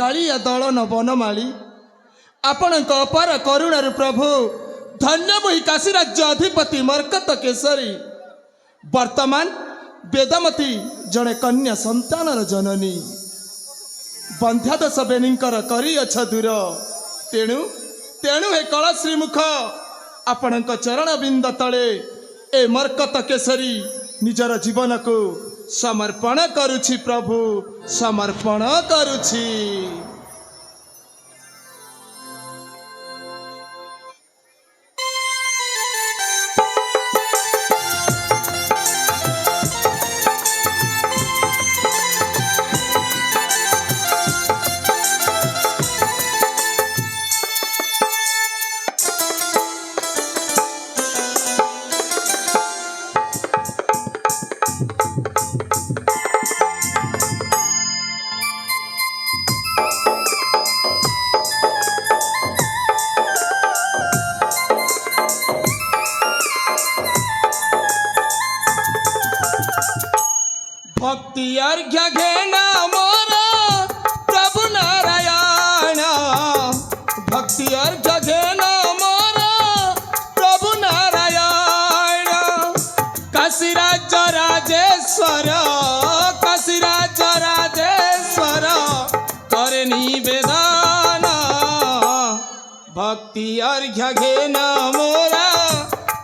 कालिया दलन बनमाली आपणक अपार करुणार प्रभु धन्य मुहि काशी राज्य अधिपति मरकत केसरी वर्तमान वेदमती जड़े कन्या संतानर जननी बंध्यादश बेणीकर करिअछ दूर तेणु तेणु हे कला श्रीमुख आपणक चरण बिंद तले ए मरकत केसरी निजर जीवन को समर्पण करुछि प्रभु समर्पण करुछि। भक्ति अर्घ्य घेना मोरा प्रभु नारायण भक्ति अर्घ्य घेना मोरा प्रभु नारायण काशी राज्य राजेश्वर करे निवेदन भक्ति अर्घ्य घेना मोरा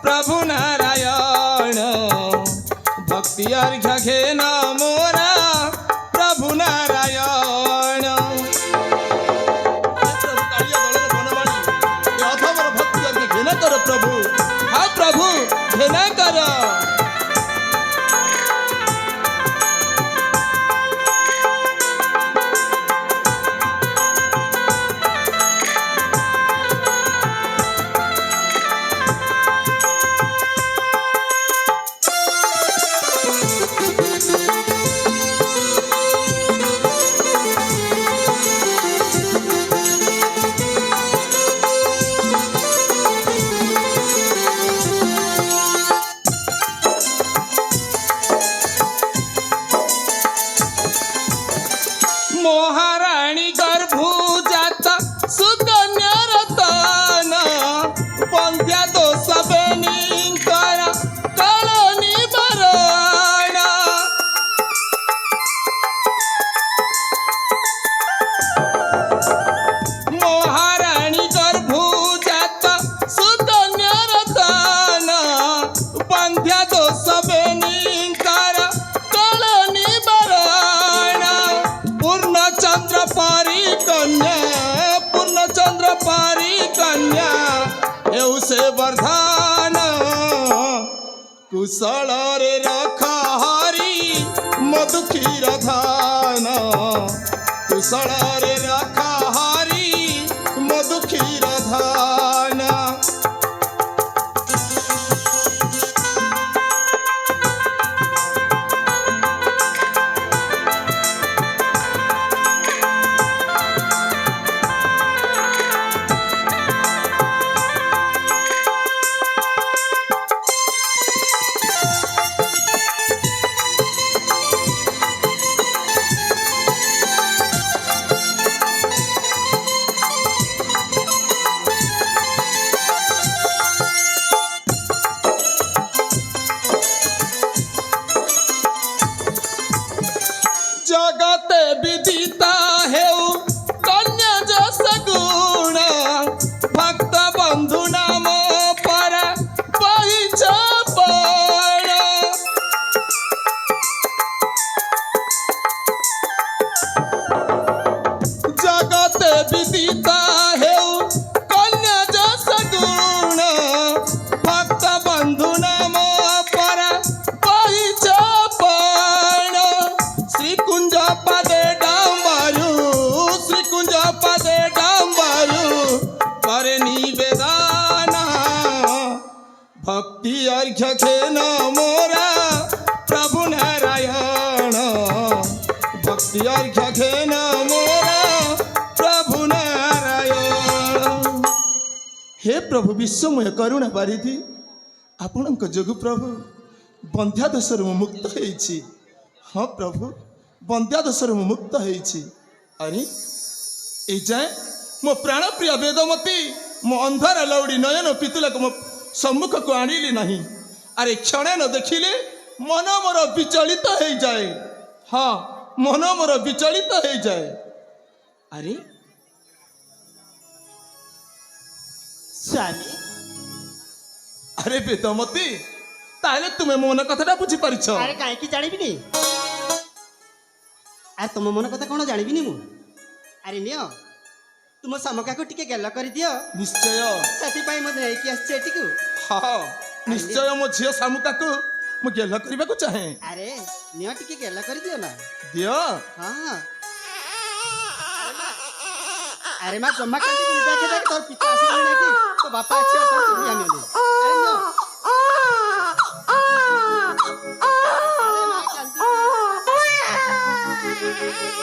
प्रभु नारायण भक्ति अर्घ्य घेना मोरा प्रभु नारायण। भक्ति अर्घ्य घेना कर प्रभु हाँ प्रभु घेना कर। महाराणी गर्भू जाता सुकन्या रतन बंध्या दोष बेणीकर कलनी बरण महाराणी गर्भू जाता सुकन्या रतन बंध्या दोष बेणीकर कलनी बरण पूर्णचंद्र पारी कन्या हेउ से वर्धन कुशल रे रखा हरि मधुखीर धान कुशल रे रखा हरि मधुखीर धान। जगते विदिता हेउ कन्या जस गुण भक्त बंधु नाम पर बहिछ बाण जगते विदिता हेउ कन्या जस गुण भक्त बंधु नाम पर बहिछ बाण श्रीकुंज पदे डांबरू करे निवेदन भक्ति अर्घ्य घेना मोरा प्रभु नारायण भक्ति अर्घ्य घेना मोरा प्रभु नारायण। हे प्रभु विश्वमय करुणा बारिधि आपणक जोगु प्रभु बंध्यादशर मुक्त होइछि हाँ प्रभु बंध्यादशर मुक्त होइछि। अरे ए जाए मो प्राण प्रिय वेदमती मो अंधार लौड़ी नयन पितुलक मो सम्मुख को आनिली नहीं। अरे क्षण न देखिले मन मोर विचलित हो जाए। हाँ मन मोर विचलित हो जाए। अरे स्वामी अरे वेदमती ताहले तुमे मो मन कथाटा बुझी पारिछ। अरे कहीं जानिबिनी अरे तुम मन कथा कौन जानिबिनी मु। अरे नियो तुम समका को टिके गेल कर दियो। निश्चय सेति पई मो नेकी आछे एटिकु। हाँ निश्चय मो झियो सामुका को मो गेल करबा को चाहे। अरे नियो टिके गेल कर दियो ना दियो। हां अरे मां जम्मा कांदी देखे देखे तोर पिता आसी ना कि तो बापा अच्छे तो तुम आने ले। अरे नियो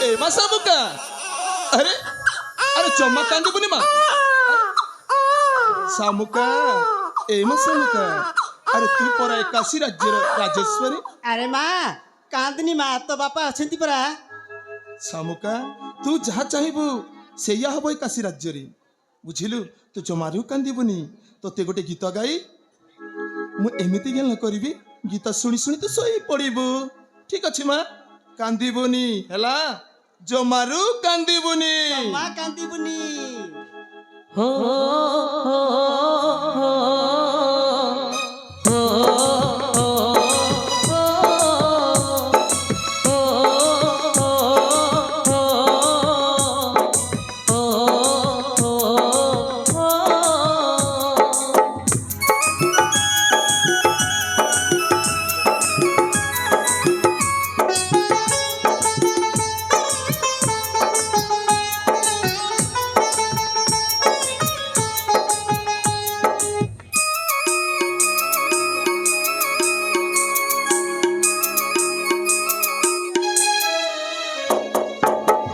ए मा सामुका अरे अरे जम्मा कांदी बुनी मा सामुका ए मा सामुका अरे तू पर एकाशी राज्य राजेश्वरी। अरे मां कांदनी मां तो बापा अछंती परा। सामुका तू जहा चाहबू सेया हबो एकाशी राज्य रे बुझिलु। तू जमारू कांदीबुनी तोते गोटे गीत गाई मु एमिति गेल करबी गीत सुनी सुनी तू सोई पड़िबू। ठीक अछि मां कांदीबुनी हला जमारू कांदीबुनी मां कांदीबुनी। हो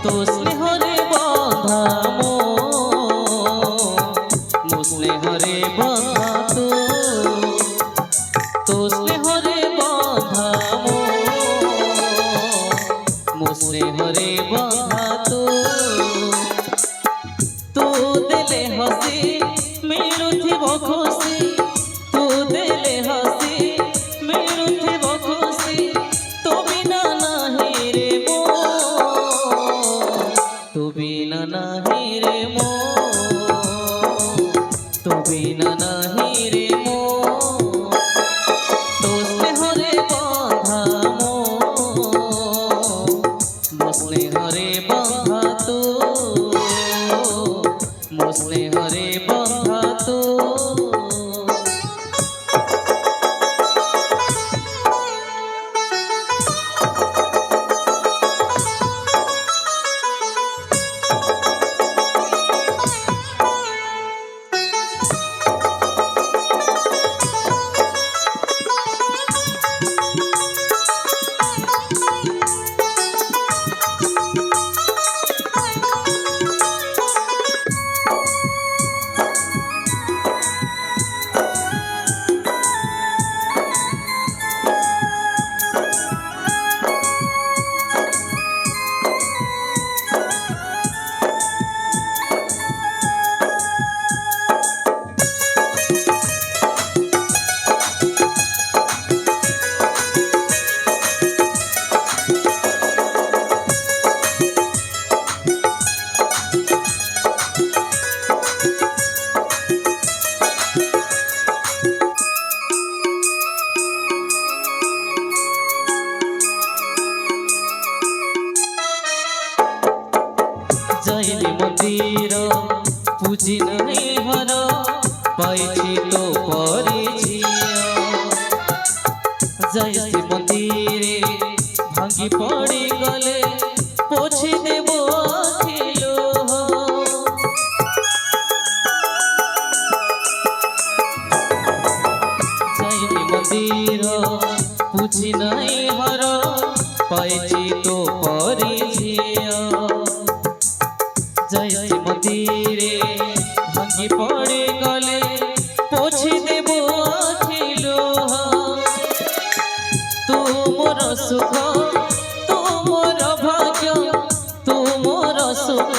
तो स्नेहरे बंधा मो स्नेहरे बंधा तो स्नेहरे बंधा मो स्नेहरे बंधा तू देले हसी मिलुथिब खुशी तू देले हसी मिलुथिब खुशी तो बिना नाही रे मो तू बिना नाही रे मो तू बिना नाही रे मो तो स्नेहरे बंधा मो स्नेहरे बंधा मो स्नेहरे बंधा जाइली मंदिर पूजी नहीं हर पाइछि तो परिझिया जाइली मंदिर भांगी पड़ी गले पोछि देबो आखिलो जाइली मंदिर पूजी नहीं हर पाइछि तो परिझिया जय मंदिरे भांगी पड़े गले पोछि देबो आखिलो तू मोर सुख तू मोर भाग्य तू मोर सुख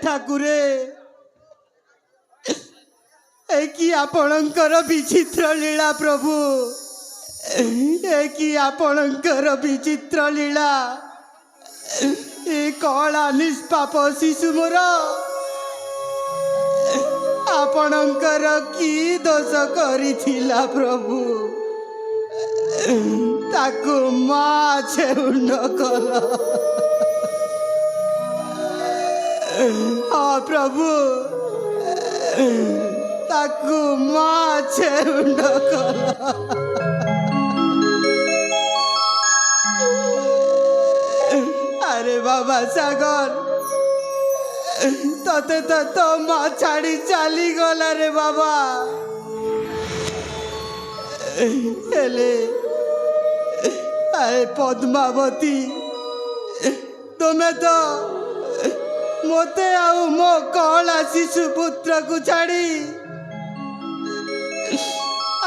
ଠାକୁରେ ଏ କି ଆପଣଙ୍କର ବିଚିତ୍ର ଲୀଳା ପ୍ରଭୁ ଏ କି ଆପଣଙ୍କର ବିଚିତ୍ର ଲୀଳା ଏ କଳା ନିଷ୍ପାପ ଶିଶୁ ମୋର ଆପଣଙ୍କର କି ଦୋଷ କରିଥିଲା ପ୍ରଭୁ ତାକୁ ମା ଛେଉଣ୍ଡ କଲ ହଁ ପ୍ରଭୁ ତାକୁ ମା ଛେଉଣ୍ଡ କଲ আরে বাবা সাগর তোতে তো তো মা ছাড়ি চালি গলা রে বাবা হেলে আরে পদ্মাবতী তুমি তো মতে আউ মো কলা শিশু পুত্রকু ছাড়ি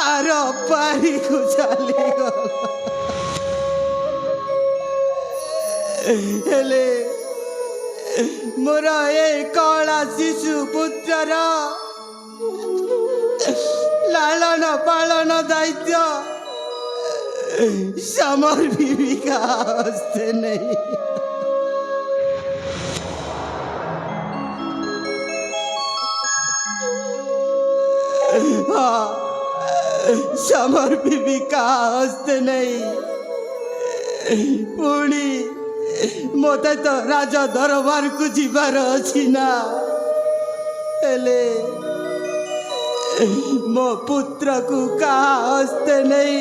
আর পারিকু চালি গলা ହେଲେ ମୋର ଏ କଳା ଶିଶୁ ପୁତ୍ରର ଲାଳନ ପାଳନ ଦାୟିତ୍ୱ ସମର୍ପିକା ହସ୍ତେ ନେଇ ସମର୍ପିକା ହସ୍ତେ ନେଇ ପୁଣି ମୋତେ ତ ରାଜ ଦରବାରକୁ ଯିବାର ଅଛି ନା ହେଲେ ମୋ ପୁତ୍ରକୁ କାହା ହସ୍ତେ ନେଇ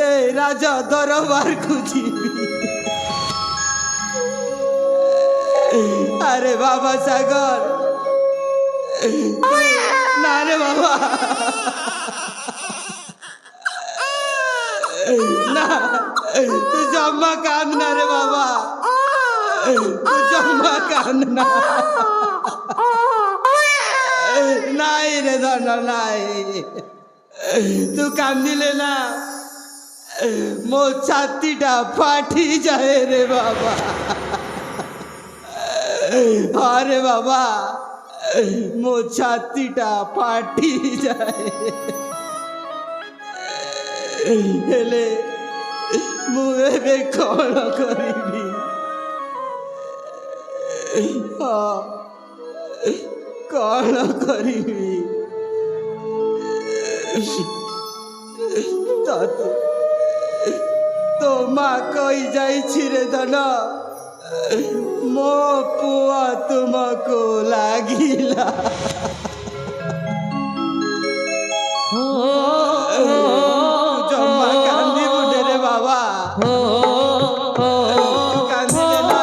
ଏ ରାଜ ଦରବାରକୁ ଯିବି আরে বাবা সাগর না রে বাবা না तू जम्मा कान ना रे बाबा तू जम्मा कान ना নাই রে ধন নাই तू কান্দিলে না মো ছাতিটা ফাটি যায় রে বাবা আরে বাবা মো ছাতিটা ফাটি যায় হেলে ମୁଁ ଏବେ କ'ଣ କରିବି ହଁ କ'ଣ କରିବି ତୋ ମା କହି ଯାଇଛି ରେ ଧନ ମୋ ପୁଅ ତୁମକୁ ଲାଗିଲା ଜମା କାନ୍ଦିବୁ ରେ ବାବା କାନ୍ଦିଲେ ନା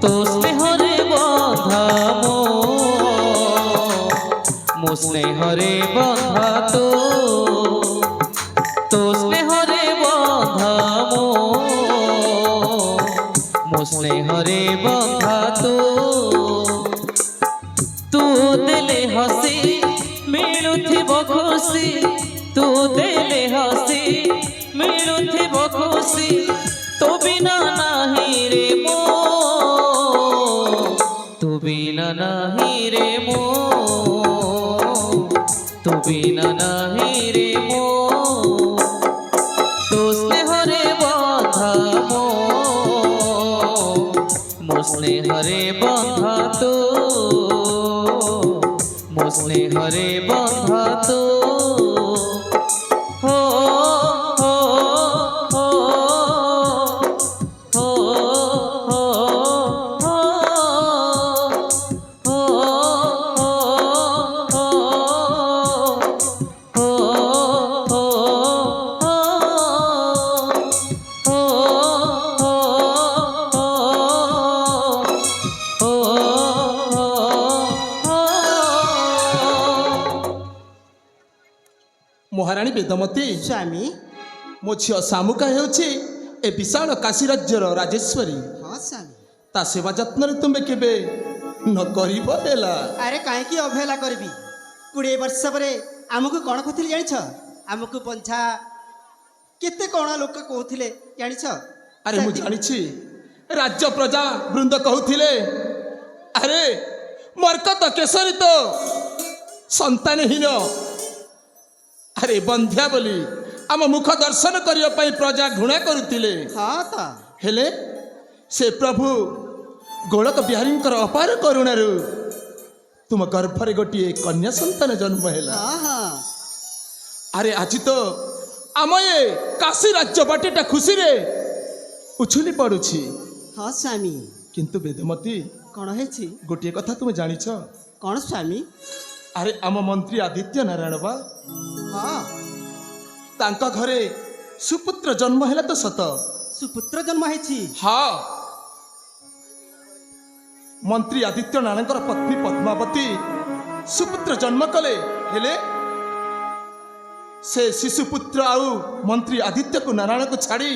তো স্নেহরে বন্ধা মো স্নেহরে বন্ধা তো স্নেহরে বন্ধা মো স্নেহরে বন্ধা তু দেলে হসি মিলুথিব খুশি তু দেলে হসি মিলুথিব খুশি তো বিনা নাহি রে মো তু বিনা নাহি রে মো তু বিনা নাহি রে মো তো স্নেহরে বন্ধা মো স্নেহরে বন্ধা মো স্নেহরে বন্ধা হো हो ମହାରାଣୀ ବେଦମତୀ, ସ୍ୱାମୀ। ମୋ ଝିଅ ଶାମୁକା ହେଉଛି ଏ ବିଶାଳ କାଶୀ ରାଜ୍ୟର ରାଜେଶ୍ୱରୀ। ହଁ ସ୍ୱାମୀ। ତା ସେବା ଯତ୍ନରେ ତୁମେ କେବେ ନ କରିବ ହେଲା? ଆରେ କାହିଁକି ଅବହେଳା କରିବି? 20 ବର୍ଷ ପରେ ଆମକୁ କ'ଣ କହୁଥିଲେ ଜାଣିଛ? ଆମକୁ ପଞ୍ଝା କେତେ କ'ଣ ଲୋକ କହୁଥିଲେ ଜାଣିଛ? ଆରେ ମୁଁ ଜାଣିଛି, ରାଜ୍ୟ ପ୍ରଜା ବୃନ୍ଦ କହୁଥିଲେ, ଆରେ ମର୍କତ କେଶରୀ ତ ସନ୍ତାନହୀନ, ଆରେ ବନ୍ଧ୍ୟା ବୋଲି ଆମ ମୁଖ ଦର୍ଶନ କରିବା ପାଇଁ ପ୍ରଜା ଘୃଣା କରୁଥିଲେ। ହଁ ତ। ହେଲେ ସେ ପ୍ରଭୁ ଗୋଳକ ବିହାରୀଙ୍କର ଅପାର କରୁଣାରୁ ତୁମ ଗର୍ଭରେ ଗୋଟିଏ କନ୍ୟା ସନ୍ତାନ ଜନ୍ମ ହେଲା। ହଁ ହଁ। ଆରେ ଆଜି ତ ଆମ ଏ କାଶୀ ରାଜ୍ୟ ବାଟିଟା ଖୁସିରେ ଉଛୁଲି ପଡୁଛି। ହଁ ସ୍ୱାମୀ। କିନ୍ତୁ ବେଦମତୀ, କ'ଣ ହେଇଛି? ଗୋଟିଏ କଥା ତୁମେ ଜାଣିଛ? କ'ଣ ସ୍ୱାମୀ? ଆରେ ଆମ ମନ୍ତ୍ରୀ ଆଦିତ୍ୟ ନାରାୟଣ ବା, ହଁ। ତାଙ୍କ ଘରେ ସୁପୁତ୍ର ଜନ୍ମ ହେଲା ତ ସତ? ସୁପୁତ୍ର ଜନ୍ମ ହେଇଛି? ହଁ। ମନ୍ତ୍ରୀ ଆଦିତ୍ୟ ନାରାୟଣଙ୍କର ପତ୍ନୀ ପଦ୍ମାବତୀ ସୁପୁତ୍ର ଜନ୍ମ କଲେ। ହେଲେ ସେ ଶିଶୁପୁତ୍ର ଆଉ ମନ୍ତ୍ରୀ ଆଦିତ୍ୟକୁ ନାରାୟଣକୁ ଛାଡ଼ି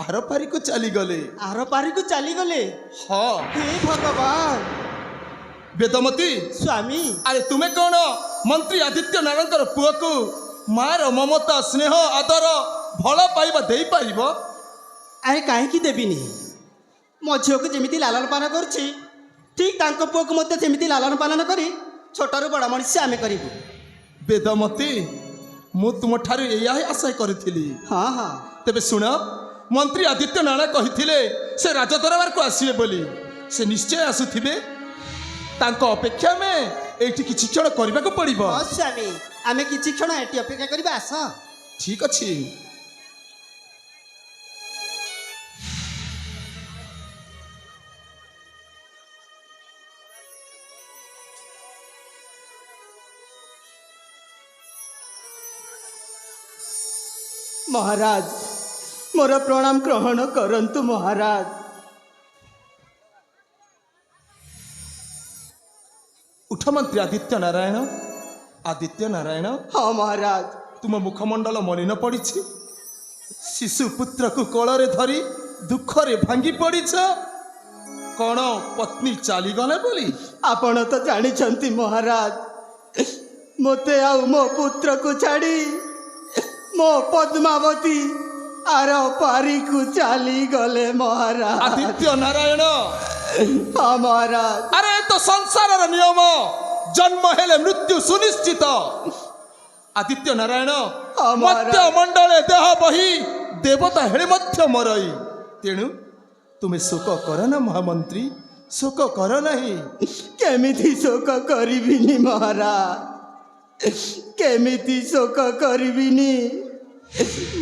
ଆର ପାରିକୁ ଚାଲିଗଲେ। ଆର ପାରିକୁ ଚାଲିଗଲେ? ହଁ। ହେ ଭଗବାନ। ବେଦମତୀ, ସ୍ୱାମୀ। ଆରେ ତୁମେ କ'ଣ ମନ୍ତ୍ରୀ ଆଦିତ୍ୟ ନାରାୟଣଙ୍କର ପୁଅକୁ ମାର ମମତା, ସ୍ନେହ, ଆଦର, ଭଲ ପାଇବା ଦେଇପାରିବ? ଆରେ କାହିଁକି ଦେବିନି? ମୋ ଝିଅକୁ ଯେମିତି ଲାଲନ ପାଳନ କରୁଛି, ଠିକ୍ ତାଙ୍କ ପୁଅକୁ ମଧ୍ୟ ସେମିତି ଲାଲନ ପାଳନ କରି ଛୋଟରୁ ବଡ଼ ମଣିଷ ଆମେ କରିବୁ। ବେଦମତୀ, ମୁଁ ତୁମଠାରୁ ଏଇଆ ହିଁ ଆଶା କରିଥିଲି। ହଁ ହଁ। ତେବେ ଶୁଣ, ମନ୍ତ୍ରୀ ଆଦିତ୍ୟ ନାରାୟଣ କହିଥିଲେ ସେ ରାଜଦରବାରକୁ ଆସିବେ ବୋଲି। ସେ ନିଶ୍ଚୟ ଆସୁଥିବେ। ତାଙ୍କ ଅପେକ୍ଷା ଆମେ ଏଇଠି କିଛି କ୍ଷଣ କରିବାକୁ ପଡ଼ିବ। ହଁ ସ୍ୱାମୀ, ଆମେ କିଛି କ୍ଷଣ ଏଠି ଅପେକ୍ଷା କରିବା, ଆସ। ଠିକ୍ ଅଛି। ମହାରାଜ, ମୋର ପ୍ରଣାମ ଗ୍ରହଣ କରନ୍ତୁ ମହାରାଜ। ଉଠ ମନ୍ତ୍ରୀ ଆଦିତ୍ୟ ନାରାୟଣ। ଆଦିତ୍ୟ ନାରାୟଣ, ହଁ ମହାରାଜ। ତୁମ ମୁଖମଣ୍ଡଳ ମଳିନ ପଡ଼ିଛି। ଶିଶୁ ପୁତ୍ରକୁ କୋଳରେ ଧରି ଦୁଃଖରେ ଭାଙ୍ଗି ପଡ଼ିଛ। କ'ଣ ପତ୍ନୀ ଚାଲିଗଲେ ବୋଲି? ଆପଣ ତ ଜାଣିଛନ୍ତି ମହାରାଜ, ମୋତେ ଆଉ ମୋ ପୁତ୍ରକୁ ଛାଡ଼ି ମୋ ପଦ୍ମାବତୀ ଆର ପାରିକୁ ଚାଲିଗଲେ ମହାରାଜ। ଆଦିତ୍ୟ ନାରାୟଣ, ହଁ ମହାରାଜ। ଆରେ ଏ ତ ସଂସାରର ନିୟମ। ଜନ୍ମ ହେଲେ ମୃତ୍ୟୁ ସୁନିଶ୍ଚିତ। ଆଦିତ୍ୟ ନାରାୟଣ, ହଁ ମହାରାଜ। ମତ୍ୟ ମଣ୍ଡଳେ ଦେହ ବହି ଦେବତା ହେଳେ ମଧ୍ୟ ମରଇ। ତେଣୁ ତୁମେ ଶୋକ କର ନା ମହାମନ୍ତ୍ରୀ, ଶୋକ କର ନାହିଁ। କେମିତି ଶୋକ କରିବିନି ମହାରାଜ, କେମିତି ଶୋକ କରିବିନି?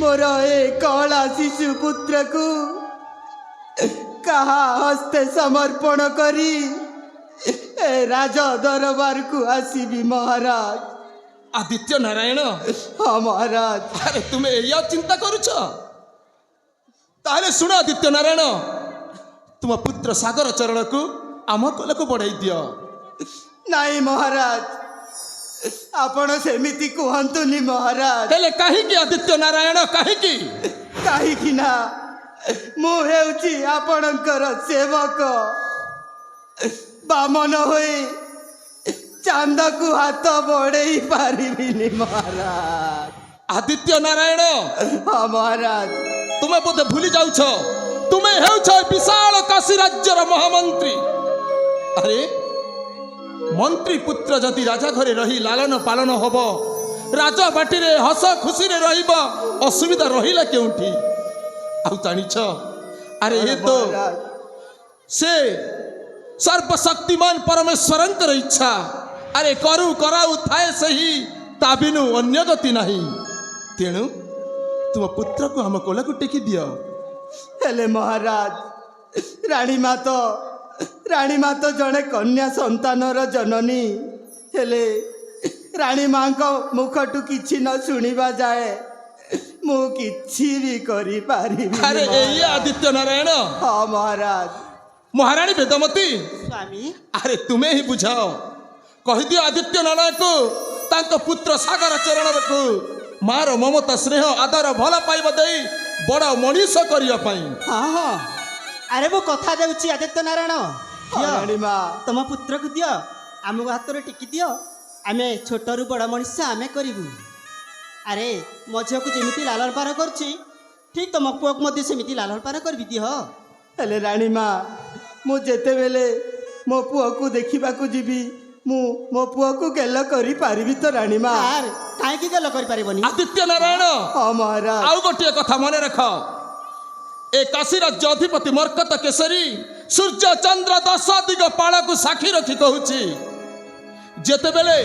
ମୋର ଏ କଳା ଶିଶୁ ପୁତ୍ରକୁ କାହା ହସ୍ତେ ସମର୍ପଣ କରି ଏ ରାଜ ଦରବାରକୁ ଆସିବି ମହାରାଜ। ଆଦିତ୍ୟ ନାରାୟଣ, ହଁ ମହାରାଜ। ଆରେ ତୁମେ ଏଇଆ ଚିନ୍ତା କରୁଛ? ତାହେଲେ ଶୁଣ ଆଦିତ୍ୟ ନାରାୟଣ, ତୁମ ପୁତ୍ର ସାଗର ଚରଣକୁ ଆମ କୋଲକୁ ବଢ଼ାଇ ଦିଅ। ନାଇଁ ମହାରାଜ, ଆପଣ ସେମିତି କୁହନ୍ତୁନି ମହାରାଜ। ହେଲେ କାହିଁକି ଆଦିତ୍ୟ ନାରାୟଣ, କାହିଁକି? କାହିଁକି ନା ମୁଁ ହେଉଛି ଆପଣଙ୍କର ସେବକ। ବାମନ ହୋଇ ଚାନ୍ଦକୁ ହାତ ବଢ଼େଇ ପାରିବିନି ମହାରାଜ। ଆଦିତ୍ୟ ନାରାୟଣ, ହଁ ମହାରାଜ। ତୁମେ ବୋଧେ ଭୁଲି ଯାଉଛ, ତୁମେ ହେଉଛ ବିଶାଳ କାଶୀ ରାଜ୍ୟର ମହାମନ୍ତ୍ରୀ। ଆରେ ମନ୍ତ୍ରୀ ପୁତ୍ର ଯଦି ରାଜା ଘରେ ରହି ଲାଲନ ପାଳନ ହବ, ରାଜବାଟିରେ ହସ ଖୁସିରେ ରହିବ, ଅସୁବିଧା ରହିଲା କେଉଁଠି? ଆଉ ଜାଣିଛ, ଆରେ ଏ ତ ମହାରାଜ, ସେ ସର୍ବଶକ୍ତିମାନ ପରମେଶ୍ୱରଙ୍କର ଇଚ୍ଛା। ଆରେ କରୁ କରାଉ ଥାଏ ସେହି, ତା ବିନୁ ଅନ୍ୟ ଗତି ନାହିଁ। ତେଣୁ ତୁମ ପୁତ୍ରକୁ ଆମ କୋଳକୁ ଟେକି ଦିଅ। ହେଲେ ମହାରାଜ, ରାଣୀ ମା ତ ଜଣେ କନ୍ୟା ସନ୍ତାନର ଜନନୀ। ହେଲେ ରାଣୀ ମାଙ୍କ ମୁଖଠୁ କିଛି ନ ଶୁଣିବା ଯାଏ ମୁଁ କିଛି ବି କରିପାରିବି। ଆରେ ଏଇଆ ଆଦିତ୍ୟ ନାରାୟଣ। ହଁ ମହାରାଜ। ମହାରାଣୀ ବେଦମତୀ, ସ୍ୱାମୀ, ଆରେ ତୁମେ ହିଁ ବୁଝାଅ। କହିଦିଅ ଆଦିତ୍ୟ ନାରାୟଣକୁ ତାଙ୍କ ପୁତ୍ର ସାଗର ଚରଣକୁ ମାର ମମତା ସ୍ନେହ ଆଦର ଭଲ ପାଇବା ଦେଇ ବଡ଼ ମଣିଷ କରିବା ପାଇଁ। ହଁ ହଁ ଆରେ ମୁଁ କଥା ଦେଉଛି ଆଦିତ୍ୟ ନାରାୟଣ ହଁ, ରାଣୀମା ତମ ପୁତ୍ରକୁ ଦିଅ ଆମକୁ ହାତରେ ଟିକି ଦିଅ ଆମେ ଛୋଟରୁ ବଡ଼ ମଣିଷ ଆମେ କରିବୁ। ଆରେ ମୋ ଝିଅକୁ ଯେମିତି ଲାଲନ ପାର କରୁଛି ଠିକ୍ ତମ ପୁଅକୁ ମଧ୍ୟ ସେମିତି ଲାଲନ ପାର କରିବି ଦିଅ। ହେଲେ ରାଣୀମା ମୁଁ ଯେତେବେଳେ ମୋ ପୁଅକୁ ଦେଖିବାକୁ ଯିବି ମୁଁ ମୋ ପୁଅକୁ ଗେଲ କରିପାରିବି ତ ରାଣୀମା? ଆର୍ କାହିଁକି ଗେଲ କରିପାରିବନି? ଆଦିତ୍ୟ ନାରାୟଣ ହଁ ମହାରାଜ। ଆଉ ଗୋଟିଏ କଥା ମନେ ରଖ, ଏ କାଶୀ ରାଜ୍ୟ ଅଧିପତି ମର୍କତ କେଶରୀ ସୂର୍ଯ୍ୟ ଚନ୍ଦ୍ର ଦଶ ଦିଗ ପାଳକୁ ସାକ୍ଷୀ ରଖି କହୁଛି, ଯେତେବେଳେ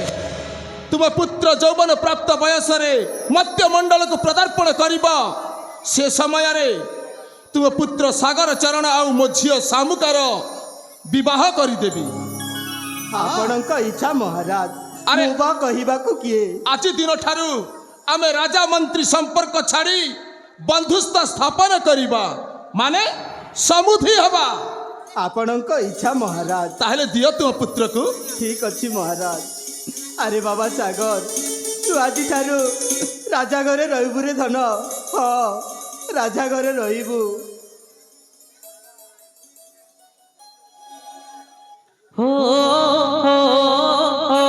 ତୁମ ପୁତ୍ର ଯୌବନ ପ୍ରାପ୍ତ ବୟସରେ ମତ୍ୟମଣ୍ଡଳକୁ ପ୍ରଦାର୍ପଣ କରିବ ସେ ସମୟରେ ତୁମ ପୁତ୍ର ସାଗର ଚରଣ ଆଉ ମୋ ଝିଅ ଶାମୁକାର ବିବାହ କରିଦେବି। ଆପଣଙ୍କ ଇଚ୍ଛା ମହାରାଜ। ଆରେ- ମୁଁ ବା କହିବାକୁ କିଏ? ଆଜି ଦିନଠାରୁ ଆମେ ରାଜା ମନ୍ତ୍ରୀ ସମ୍ପର୍କ ଛାଡ଼ି ବନ୍ଧୁସ୍ଥ ସ୍ଥାପନ କରିବା, ମାନେ ସମୁଧି ହେବା। ଆପଣଙ୍କ ଇଚ୍ଛା ମହାରାଜ। ତାହେଲେ ଦିଅ ତୁମ ପୁତ୍ରକୁ। ଠିକ ଅଛି ମହାରାଜ। ଆରେ ବାବା ସାଗର ତୁ ଆଜିଠାରୁ ରାଜା ଘରେ ରହିବୁ ରେ ଧନ। ହଁ ରାଜା ଘରେ ରହିବୁ। हो हो हो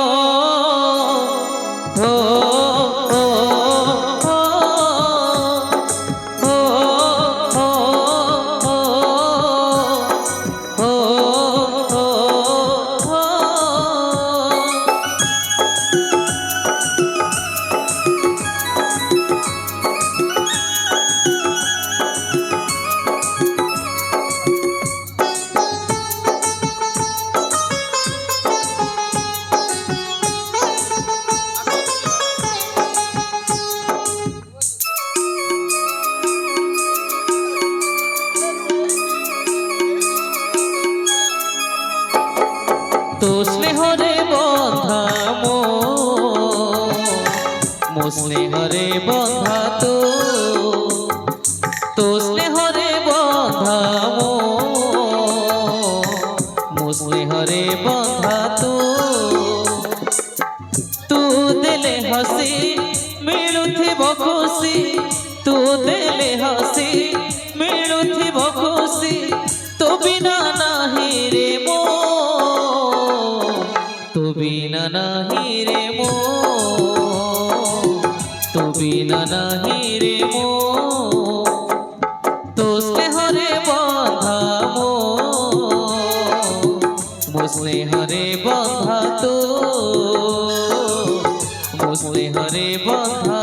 तो स्नेहरे बंधा मो स्नेहरे बंधा तो स्नेहरे बंधा मो स्नेहरे बंधा तू देले हसी मिलुथिब खुशी तू देले हसी मिलुथिब खुशी तो बिना नाही रे मो तू बिना नाही रे मो तू बिना नाही रे मो तो स्नेहरे बंधा मो स्नेहरे बंधा मो स्नेहरे बंधा